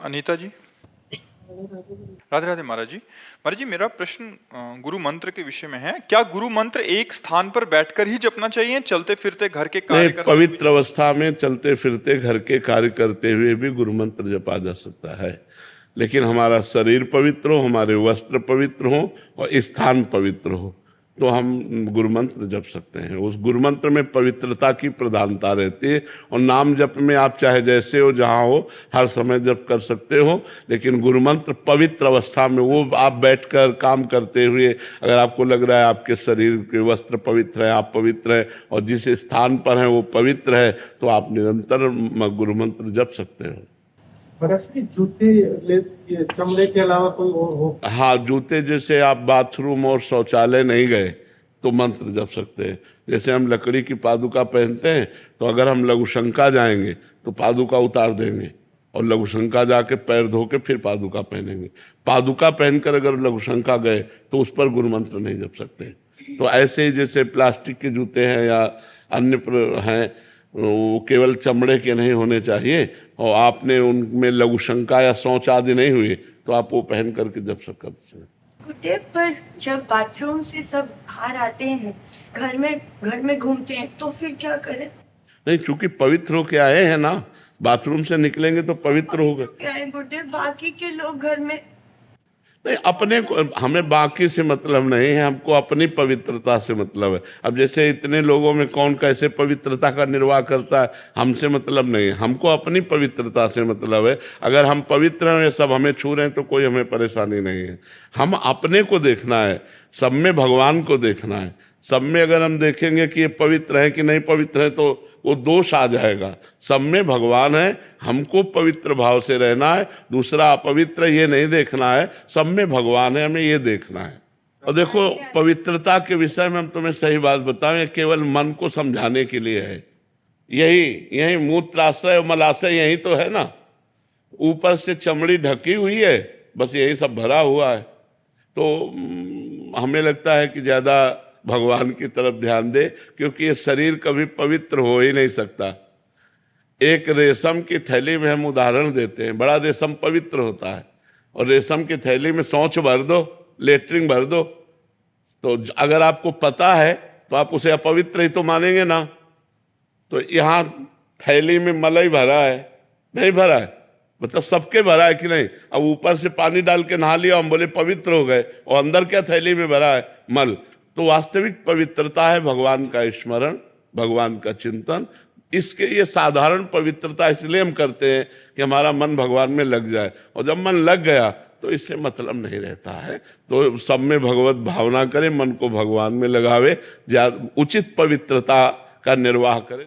अनीता जी। राधे राधे महाराज जी। महाराज जी, मेरा प्रश्न गुरु मंत्र के विषय में है। क्या गुरु मंत्र एक स्थान पर बैठकर ही जपना चाहिए, चलते फिरते घर के कार्य नहीं, करते पवित्र अवस्था में चलते फिरते घर के कार्य करते हुए भी गुरु मंत्र जपा जा सकता है, लेकिन हमारा शरीर पवित्र हो, हमारे वस्त्र पवित्र हो और स्थान पवित्र हो तो हम गुरु मंत्र जप सकते हैं। उस गुरु मंत्र में पवित्रता की प्रधानता रहती है और नाम जप में आप चाहे जैसे हो, जहाँ हो, हर समय जप कर सकते हो, लेकिन गुरु मंत्र पवित्र अवस्था में, वो आप बैठकर काम करते हुए अगर आपको लग रहा है आपके शरीर के वस्त्र पवित्र है, आप पवित्र है और जिस स्थान पर हैं वो पवित्र है, तो आप निरंतर गुरु मंत्र जप सकते हो। जूते चमड़े के अलावा कोई और हो? हाँ, जूते जैसे आप बाथरूम और शौचालय नहीं गए तो मंत्र जप सकते हैं। जैसे हम लकड़ी की पादुका पहनते हैं, तो अगर हम लघुशंका जाएंगे तो पादुका उतार देंगे और लघुशंका जाके पैर धो के फिर पादुका पहनेंगे। पादुका पहनकर अगर लघुशंका गए तो उस पर गुरु मंत्र नहीं जप सकते। तो ऐसे ही जैसे प्लास्टिक के जूते हैं या अन्य हैं, वो केवल चमड़े के नहीं होने चाहिए और आपने उनमें लघुशंका या शौच आदि नहीं हुई तो आप वो पहन करके जप सकते हैं। गुड्डे, पर जब बाथरूम से सब बाहर आते हैं, घर में घूमते हैं, तो फिर क्या करें? नहीं, चूंकि पवित्र होके आए हैं ना, बाथरूम से निकलेंगे तो पवित्र हो गए। क्या है गुड्डे, बाकी के लोग घर में? नहीं, अपने को, हमें बाकी से मतलब नहीं है, हमको अपनी पवित्रता से मतलब है। अब जैसे इतने लोगों में कौन कैसे पवित्रता का निर्वाह करता है, हमसे मतलब नहीं है, हमको अपनी पवित्रता से मतलब है। अगर हम पवित्र हैं, सब हमें छू रहे हैं तो कोई हमें परेशानी नहीं है। हम अपने को देखना है, सब में भगवान को देखना है। सब में अगर हम देखेंगे कि ये पवित्र है कि नहीं पवित्र है तो वो दोष आ जाएगा। सब में भगवान है, हमको पवित्र भाव से रहना है, दूसरा अपवित्र ये नहीं देखना है। सब में भगवान है, हमें ये देखना है। और देखो, पवित्रता के विषय में हम तुम्हें सही बात बताएं, केवल मन को समझाने के लिए है। यही मूत्राशय और मलाशय यही तो है ना, ऊपर से चमड़ी ढकी हुई है, बस यही सब भरा हुआ है। तो हमें लगता है कि ज़्यादा भगवान की तरफ ध्यान दे, क्योंकि ये शरीर कभी पवित्र हो ही नहीं सकता। एक रेशम की थैली में हम उदाहरण देते हैं, बड़ा रेशम पवित्र होता है और रेशम की थैली में शौच भर दो, लेटरिन भर दो, तो अगर आपको पता है तो आप उसे अपवित्र ही तो मानेंगे ना। तो यहाँ थैली में मलाई भरा है, नहीं भरा है, मतलब सबके भरा है कि नहीं। अब ऊपर से पानी डाल के नहा लिया, हम बोले पवित्र हो गए, और अंदर क्या थैली में भरा है? मल। तो वास्तविक पवित्रता है भगवान का स्मरण, भगवान का चिंतन। इसके ये साधारण पवित्रता इसलिए हम करते हैं कि हमारा मन भगवान में लग जाए, और जब मन लग गया तो इससे मतलब नहीं रहता है। तो सब में भगवत भावना करें, मन को भगवान में लगावे, उचित पवित्रता का निर्वाह करें।